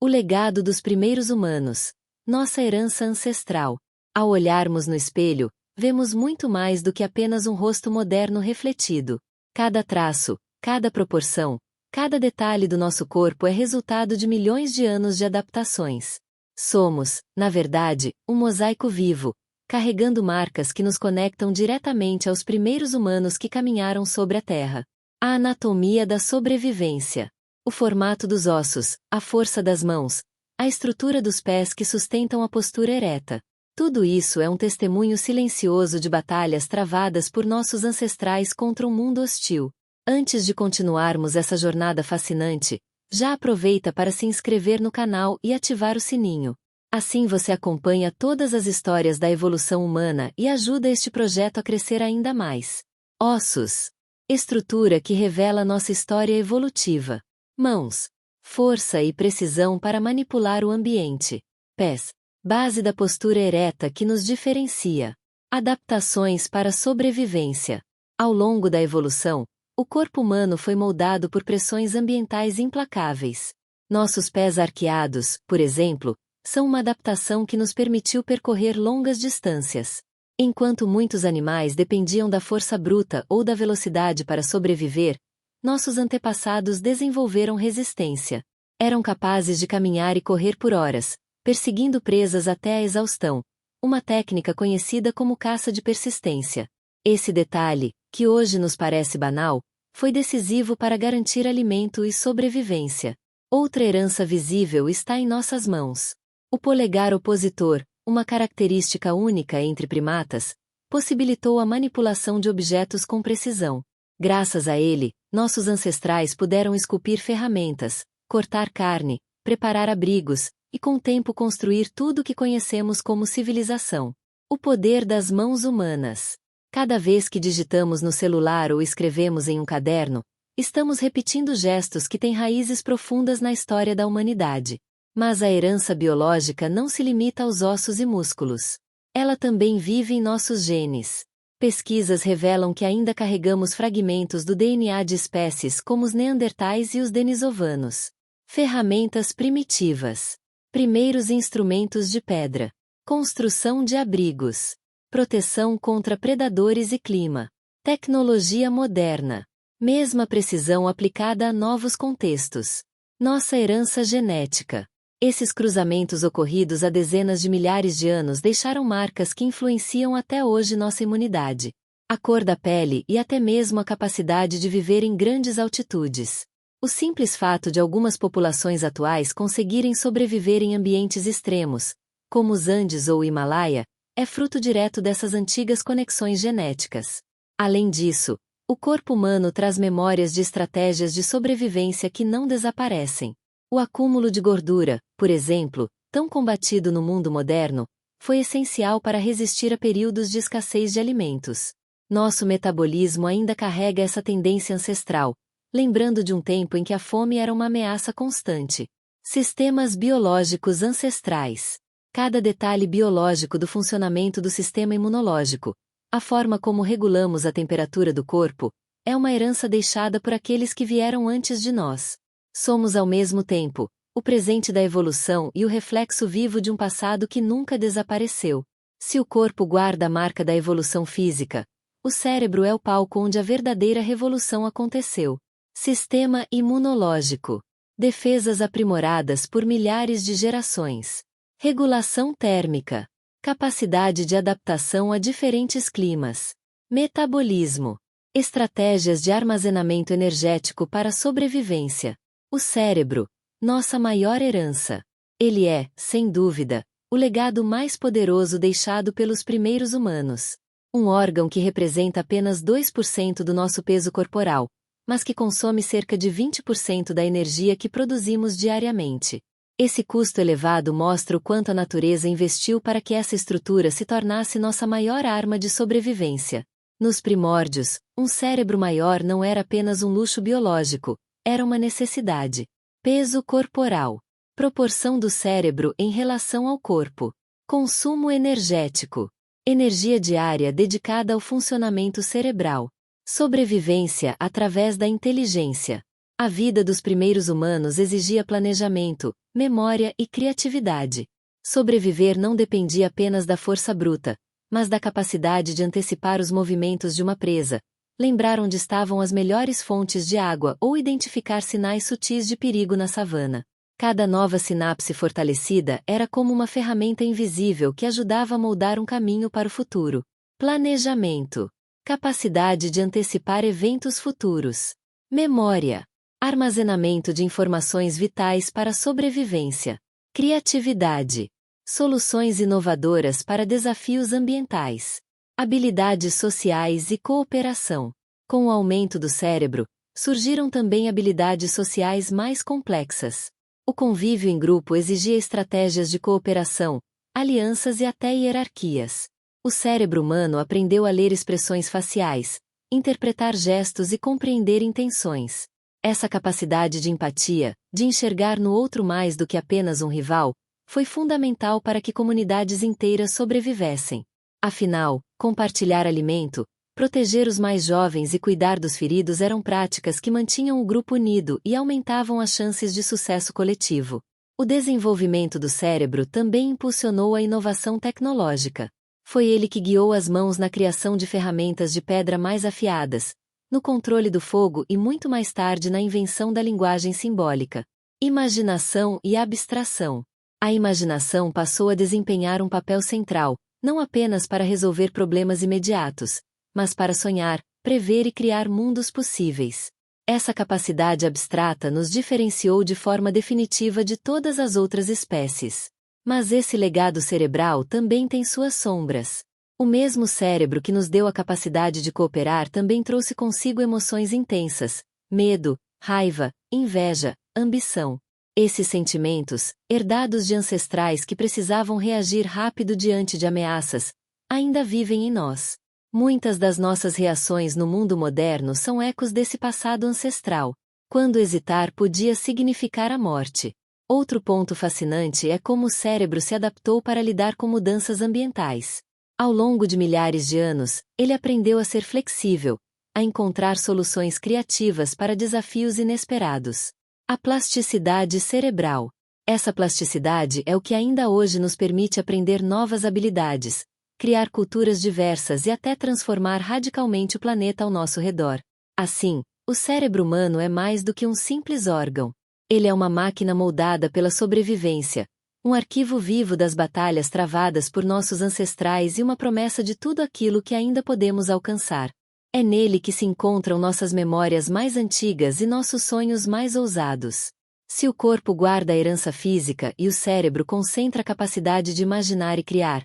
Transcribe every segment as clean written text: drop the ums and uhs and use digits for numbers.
O legado dos primeiros humanos. Nossa herança ancestral. Ao olharmos no espelho, vemos muito mais do que apenas um rosto moderno refletido. Cada traço, cada proporção, cada detalhe do nosso corpo é resultado de milhões de anos de adaptações. Somos, na verdade, um mosaico vivo, carregando marcas que nos conectam diretamente aos primeiros humanos que caminharam sobre a Terra. A anatomia da sobrevivência. O formato dos ossos, a força das mãos, a estrutura dos pés que sustentam a postura ereta. Tudo isso é um testemunho silencioso de batalhas travadas por nossos ancestrais contra um mundo hostil. Antes de continuarmos essa jornada fascinante, já aproveita para se inscrever no canal e ativar o sininho. Assim você acompanha todas as histórias da evolução humana e ajuda este projeto a crescer ainda mais. Ossos. Estrutura que revela nossa história evolutiva. Mãos. Força e precisão para manipular o ambiente. Pés. Base da postura ereta que nos diferencia. Adaptações para sobrevivência. Ao longo da evolução, o corpo humano foi moldado por pressões ambientais implacáveis. Nossos pés arqueados, por exemplo, são uma adaptação que nos permitiu percorrer longas distâncias. Enquanto muitos animais dependiam da força bruta ou da velocidade para sobreviver, nossos antepassados desenvolveram resistência. Eram capazes de caminhar e correr por horas, perseguindo presas até a exaustão, uma técnica conhecida como caça de persistência. Esse detalhe, que hoje nos parece banal, foi decisivo para garantir alimento e sobrevivência. Outra herança visível está em nossas mãos. O polegar opositor, uma característica única entre primatas, possibilitou a manipulação de objetos com precisão. Graças a ele, nossos ancestrais puderam esculpir ferramentas, cortar carne, preparar abrigos, e com o tempo construir tudo o que conhecemos como civilização. O poder das mãos humanas. Cada vez que digitamos no celular ou escrevemos em um caderno, estamos repetindo gestos que têm raízes profundas na história da humanidade. Mas a herança biológica não se limita aos ossos e músculos. Ela também vive em nossos genes. Pesquisas revelam que ainda carregamos fragmentos do DNA de espécies como os neandertais e os denisovanos. Ferramentas primitivas. Primeiros instrumentos de pedra. Construção de abrigos. Proteção contra predadores e clima. Tecnologia moderna. Mesma precisão aplicada a novos contextos. Nossa herança genética. Esses cruzamentos ocorridos há dezenas de milhares de anos deixaram marcas que influenciam até hoje nossa imunidade, a cor da pele e até mesmo a capacidade de viver em grandes altitudes. O simples fato de algumas populações atuais conseguirem sobreviver em ambientes extremos, como os Andes ou o Himalaia, é fruto direto dessas antigas conexões genéticas. Além disso, o corpo humano traz memórias de estratégias de sobrevivência que não desaparecem. O acúmulo de gordura, por exemplo, tão combatido no mundo moderno, foi essencial para resistir a períodos de escassez de alimentos. Nosso metabolismo ainda carrega essa tendência ancestral, lembrando de um tempo em que a fome era uma ameaça constante. Sistemas biológicos ancestrais. Cada detalhe biológico do funcionamento do sistema imunológico, a forma como regulamos a temperatura do corpo, é uma herança deixada por aqueles que vieram antes de nós. Somos ao mesmo tempo o presente da evolução e o reflexo vivo de um passado que nunca desapareceu. Se o corpo guarda a marca da evolução física, o cérebro é o palco onde a verdadeira revolução aconteceu. Sistema imunológico. Defesas aprimoradas por milhares de gerações. Regulação térmica. Capacidade de adaptação a diferentes climas. Metabolismo. Estratégias de armazenamento energético para a sobrevivência. O cérebro, nossa maior herança. Ele é, sem dúvida, o legado mais poderoso deixado pelos primeiros humanos. Um órgão que representa apenas 2% do nosso peso corporal, mas que consome cerca de 20% da energia que produzimos diariamente. Esse custo elevado mostra o quanto a natureza investiu para que essa estrutura se tornasse nossa maior arma de sobrevivência. Nos primórdios, um cérebro maior não era apenas um luxo biológico, era uma necessidade. Peso corporal. Proporção do cérebro em relação ao corpo. Consumo energético. Energia diária dedicada ao funcionamento cerebral. Sobrevivência através da inteligência. A vida dos primeiros humanos exigia planejamento, memória e criatividade. Sobreviver não dependia apenas da força bruta, mas da capacidade de antecipar os movimentos de uma presa, lembrar onde estavam as melhores fontes de água ou identificar sinais sutis de perigo na savana. Cada nova sinapse fortalecida era como uma ferramenta invisível que ajudava a moldar um caminho para o futuro. Planejamento. Capacidade de antecipar eventos futuros. Memória. Armazenamento de informações vitais para a sobrevivência. Criatividade. Soluções inovadoras para desafios ambientais. Habilidades sociais e cooperação. Com o aumento do cérebro, surgiram também habilidades sociais mais complexas. O convívio em grupo exigia estratégias de cooperação, alianças e até hierarquias. O cérebro humano aprendeu a ler expressões faciais, interpretar gestos e compreender intenções. Essa capacidade de empatia, de enxergar no outro mais do que apenas um rival, foi fundamental para que comunidades inteiras sobrevivessem. Afinal, compartilhar alimento, proteger os mais jovens e cuidar dos feridos eram práticas que mantinham o grupo unido e aumentavam as chances de sucesso coletivo. O desenvolvimento do cérebro também impulsionou a inovação tecnológica. Foi ele que guiou as mãos na criação de ferramentas de pedra mais afiadas, no controle do fogo e muito mais tarde na invenção da linguagem simbólica. Imaginação e abstração. A imaginação passou a desempenhar um papel central, não apenas para resolver problemas imediatos, mas para sonhar, prever e criar mundos possíveis. Essa capacidade abstrata nos diferenciou de forma definitiva de todas as outras espécies. Mas esse legado cerebral também tem suas sombras. O mesmo cérebro que nos deu a capacidade de cooperar também trouxe consigo emoções intensas, medo, raiva, inveja, ambição. Esses sentimentos, herdados de ancestrais que precisavam reagir rápido diante de ameaças, ainda vivem em nós. Muitas das nossas reações no mundo moderno são ecos desse passado ancestral, quando hesitar podia significar a morte. Outro ponto fascinante é como o cérebro se adaptou para lidar com mudanças ambientais. Ao longo de milhares de anos, ele aprendeu a ser flexível, a encontrar soluções criativas para desafios inesperados. A plasticidade cerebral. Essa plasticidade é o que ainda hoje nos permite aprender novas habilidades, criar culturas diversas e até transformar radicalmente o planeta ao nosso redor. Assim, o cérebro humano é mais do que um simples órgão. Ele é uma máquina moldada pela sobrevivência, um arquivo vivo das batalhas travadas por nossos ancestrais e uma promessa de tudo aquilo que ainda podemos alcançar. É nele que se encontram nossas memórias mais antigas e nossos sonhos mais ousados. Se o corpo guarda a herança física e o cérebro concentra a capacidade de imaginar e criar,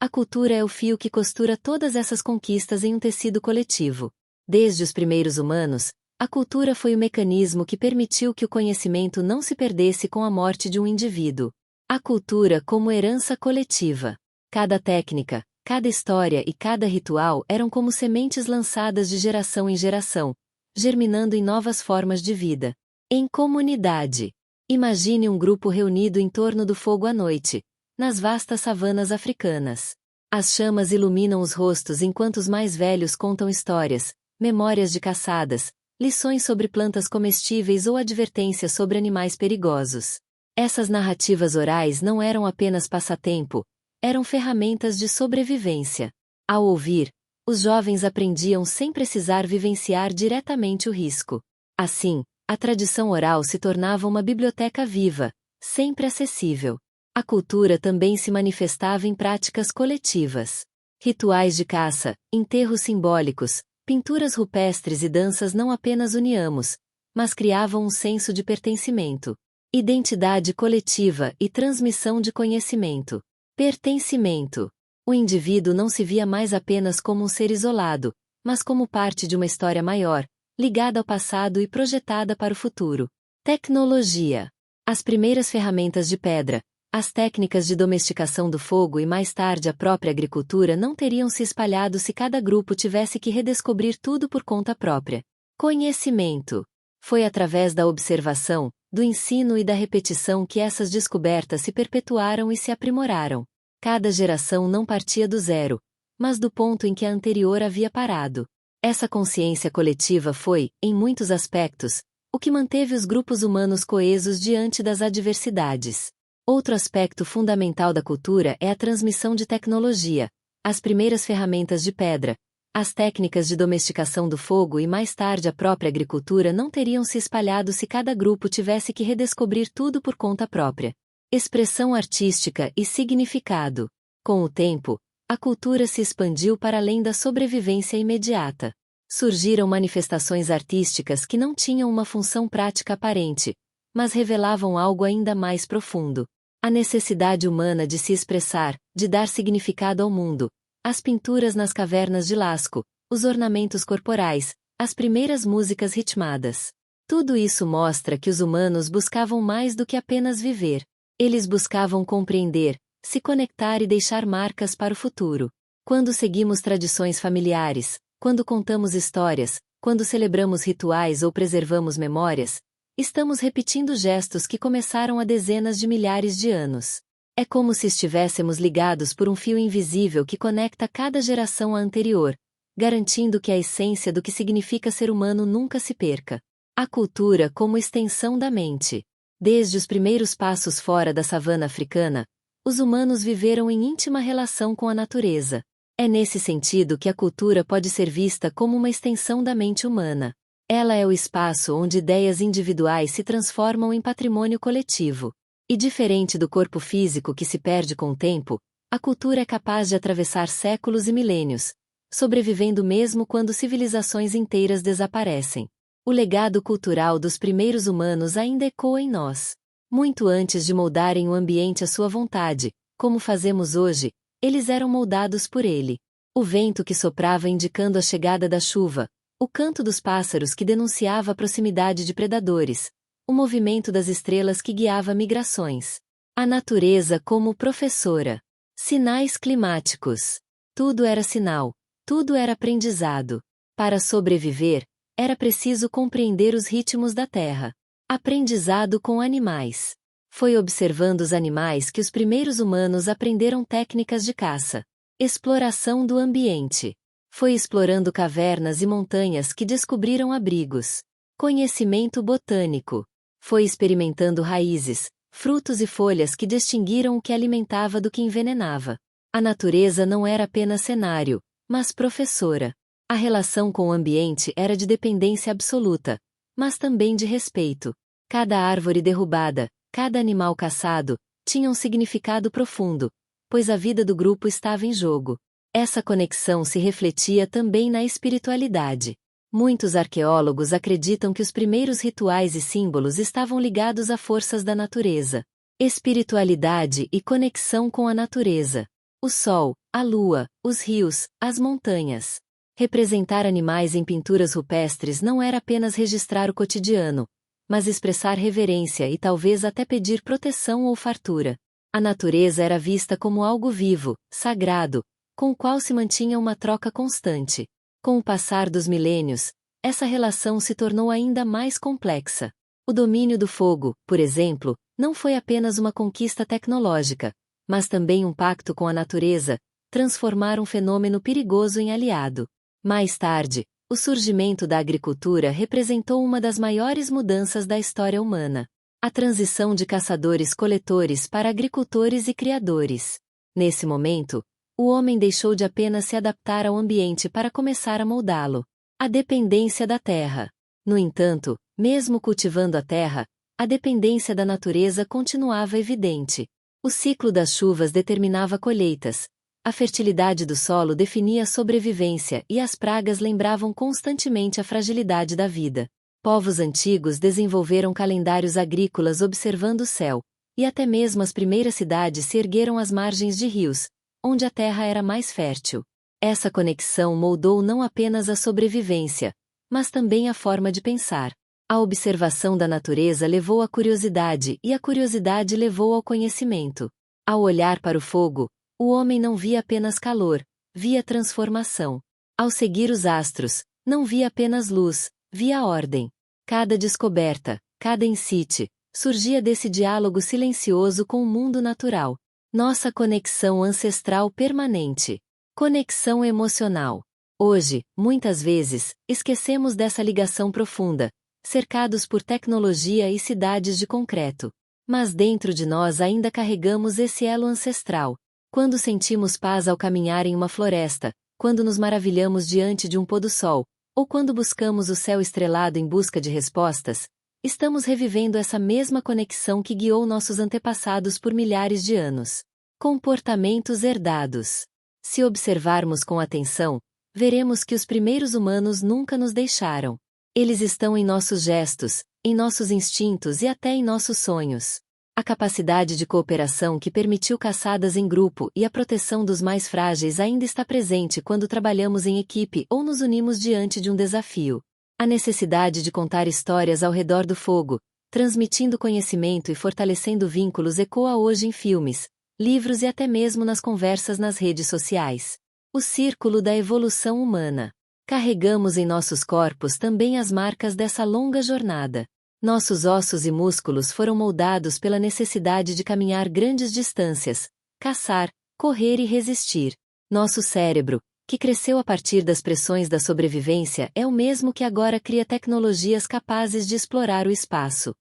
a cultura é o fio que costura todas essas conquistas em um tecido coletivo. Desde os primeiros humanos, a cultura foi o mecanismo que permitiu que o conhecimento não se perdesse com a morte de um indivíduo. A cultura como herança coletiva. Cada técnica, cada história e cada ritual eram como sementes lançadas de geração em geração, germinando em novas formas de vida. Em comunidade. Imagine um grupo reunido em torno do fogo à noite, nas vastas savanas africanas. As chamas iluminam os rostos enquanto os mais velhos contam histórias, memórias de caçadas, lições sobre plantas comestíveis ou advertências sobre animais perigosos. Essas narrativas orais não eram apenas passatempo, eram ferramentas de sobrevivência. Ao ouvir, os jovens aprendiam sem precisar vivenciar diretamente o risco. Assim, a tradição oral se tornava uma biblioteca viva, sempre acessível. A cultura também se manifestava em práticas coletivas. Rituais de caça, enterros simbólicos, pinturas rupestres e danças não apenas uniamos, mas criavam um senso de pertencimento, identidade coletiva e transmissão de conhecimento. Pertencimento. O indivíduo não se via mais apenas como um ser isolado, mas como parte de uma história maior, ligada ao passado e projetada para o futuro. Tecnologia. As primeiras ferramentas de pedra, as técnicas de domesticação do fogo e mais tarde a própria agricultura não teriam se espalhado se cada grupo tivesse que redescobrir tudo por conta própria. Conhecimento. Foi através da observação, do ensino e da repetição que essas descobertas se perpetuaram e se aprimoraram. Cada geração não partia do zero, mas do ponto em que a anterior havia parado. Essa consciência coletiva foi, em muitos aspectos, o que manteve os grupos humanos coesos diante das adversidades. Outro aspecto fundamental da cultura é a transmissão de tecnologia. As primeiras ferramentas de pedra, as técnicas de domesticação do fogo e mais tarde a própria agricultura não teriam se espalhado se cada grupo tivesse que redescobrir tudo por conta própria. Expressão artística e significado. Com o tempo, a cultura se expandiu para além da sobrevivência imediata. Surgiram manifestações artísticas que não tinham uma função prática aparente, mas revelavam algo ainda mais profundo. A necessidade humana de se expressar, de dar significado ao mundo. As pinturas nas cavernas de Lascaux, os ornamentos corporais, as primeiras músicas ritmadas. Tudo isso mostra que os humanos buscavam mais do que apenas viver. Eles buscavam compreender, se conectar e deixar marcas para o futuro. Quando seguimos tradições familiares, quando contamos histórias, quando celebramos rituais ou preservamos memórias, estamos repetindo gestos que começaram há dezenas de milhares de anos. É como se estivéssemos ligados por um fio invisível que conecta cada geração à anterior, garantindo que a essência do que significa ser humano nunca se perca. A cultura como extensão da mente. Desde os primeiros passos fora da savana africana, os humanos viveram em íntima relação com a natureza. É nesse sentido que a cultura pode ser vista como uma extensão da mente humana. Ela é o espaço onde ideias individuais se transformam em patrimônio coletivo. E diferente do corpo físico que se perde com o tempo, a cultura é capaz de atravessar séculos e milênios, sobrevivendo mesmo quando civilizações inteiras desaparecem. O legado cultural dos primeiros humanos ainda ecoa em nós. Muito antes de moldarem o ambiente à sua vontade, como fazemos hoje, eles eram moldados por ele. O vento que soprava indicando a chegada da chuva, o canto dos pássaros que denunciava a proximidade de predadores, o movimento das estrelas que guiava migrações. A natureza como professora. Sinais climáticos. Tudo era sinal, tudo era aprendizado. Para sobreviver, era preciso compreender os ritmos da terra. Aprendizado com animais. Foi observando os animais que os primeiros humanos aprenderam técnicas de caça. Exploração do ambiente. Foi explorando cavernas e montanhas que descobriram abrigos. Conhecimento botânico. Foi experimentando raízes, frutos e folhas que distinguiram o que alimentava do que envenenava. A natureza não era apenas cenário, mas professora. A relação com o ambiente era de dependência absoluta, mas também de respeito. Cada árvore derrubada, cada animal caçado, tinha um significado profundo, pois a vida do grupo estava em jogo. Essa conexão se refletia também na espiritualidade. Muitos arqueólogos acreditam que os primeiros rituais e símbolos estavam ligados a forças da natureza. Espiritualidade e conexão com a natureza. O sol, a lua, os rios, as montanhas. Representar animais em pinturas rupestres não era apenas registrar o cotidiano, mas expressar reverência e talvez até pedir proteção ou fartura. A natureza era vista como algo vivo, sagrado, com o qual se mantinha uma troca constante. Com o passar dos milênios, essa relação se tornou ainda mais complexa. O domínio do fogo, por exemplo, não foi apenas uma conquista tecnológica, mas também um pacto com a natureza, transformar um fenômeno perigoso em aliado. Mais tarde, o surgimento da agricultura representou uma das maiores mudanças da história humana. A transição de caçadores-coletores para agricultores e criadores. Nesse momento, o homem deixou de apenas se adaptar ao ambiente para começar a moldá-lo. A dependência da terra. No entanto, mesmo cultivando a terra, a dependência da natureza continuava evidente. O ciclo das chuvas determinava colheitas, a fertilidade do solo definia a sobrevivência e as pragas lembravam constantemente a fragilidade da vida. Povos antigos desenvolveram calendários agrícolas observando o céu, e até mesmo as primeiras cidades se ergueram às margens de rios, onde a terra era mais fértil. Essa conexão moldou não apenas a sobrevivência, mas também a forma de pensar. A observação da natureza levou à curiosidade e a curiosidade levou ao conhecimento. Ao olhar para o fogo, o homem não via apenas calor, via transformação. Ao seguir os astros, não via apenas luz, via ordem. Cada descoberta, cada insight, surgia desse diálogo silencioso com o mundo natural. Nossa conexão ancestral permanente. Conexão emocional. Hoje, muitas vezes, esquecemos dessa ligação profunda, cercados por tecnologia e cidades de concreto. Mas dentro de nós ainda carregamos esse elo ancestral. Quando sentimos paz ao caminhar em uma floresta, quando nos maravilhamos diante de um pôr do sol, ou quando buscamos o céu estrelado em busca de respostas, estamos revivendo essa mesma conexão que guiou nossos antepassados por milhares de anos. Comportamentos herdados. Se observarmos com atenção, veremos que os primeiros humanos nunca nos deixaram. Eles estão em nossos gestos, em nossos instintos e até em nossos sonhos. A capacidade de cooperação que permitiu caçadas em grupo e a proteção dos mais frágeis ainda está presente quando trabalhamos em equipe ou nos unimos diante de um desafio. A necessidade de contar histórias ao redor do fogo, transmitindo conhecimento e fortalecendo vínculos ecoa hoje em filmes, livros e até mesmo nas conversas nas redes sociais. O círculo da evolução humana. Carregamos em nossos corpos também as marcas dessa longa jornada. Nossos ossos e músculos foram moldados pela necessidade de caminhar grandes distâncias, caçar, correr e resistir. Nosso cérebro, que cresceu a partir das pressões da sobrevivência, é o mesmo que agora cria tecnologias capazes de explorar o espaço.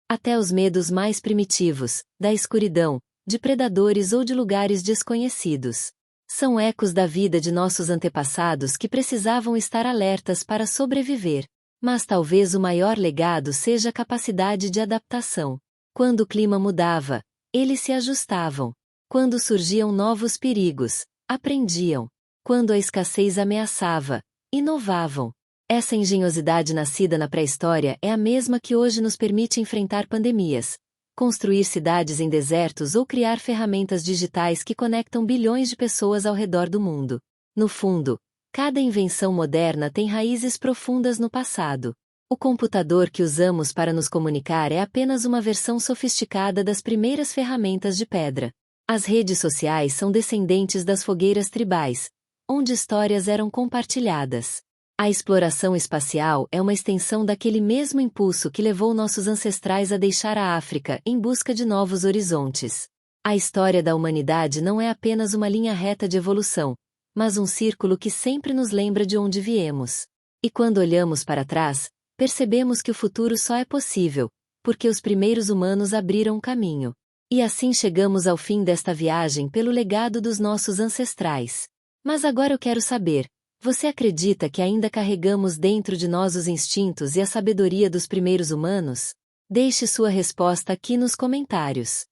Até os medos mais primitivos, da escuridão, de predadores ou de lugares desconhecidos. São ecos da vida de nossos antepassados que precisavam estar alertas para sobreviver. Mas talvez o maior legado seja a capacidade de adaptação. Quando o clima mudava, eles se ajustavam. Quando surgiam novos perigos, aprendiam. Quando a escassez ameaçava, inovavam. Essa engenhosidade nascida na pré-história é a mesma que hoje nos permite enfrentar pandemias, construir cidades em desertos ou criar ferramentas digitais que conectam bilhões de pessoas ao redor do mundo. No fundo, cada invenção moderna tem raízes profundas no passado. O computador que usamos para nos comunicar é apenas uma versão sofisticada das primeiras ferramentas de pedra. As redes sociais são descendentes das fogueiras tribais, onde histórias eram compartilhadas. A exploração espacial é uma extensão daquele mesmo impulso que levou nossos ancestrais a deixar a África em busca de novos horizontes. A história da humanidade não é apenas uma linha reta de evolução, mas um círculo que sempre nos lembra de onde viemos. E quando olhamos para trás, percebemos que o futuro só é possível, porque os primeiros humanos abriram o caminho. E assim chegamos ao fim desta viagem pelo legado dos nossos ancestrais. Mas agora eu quero saber, você acredita que ainda carregamos dentro de nós os instintos e a sabedoria dos primeiros humanos? Deixe sua resposta aqui nos comentários.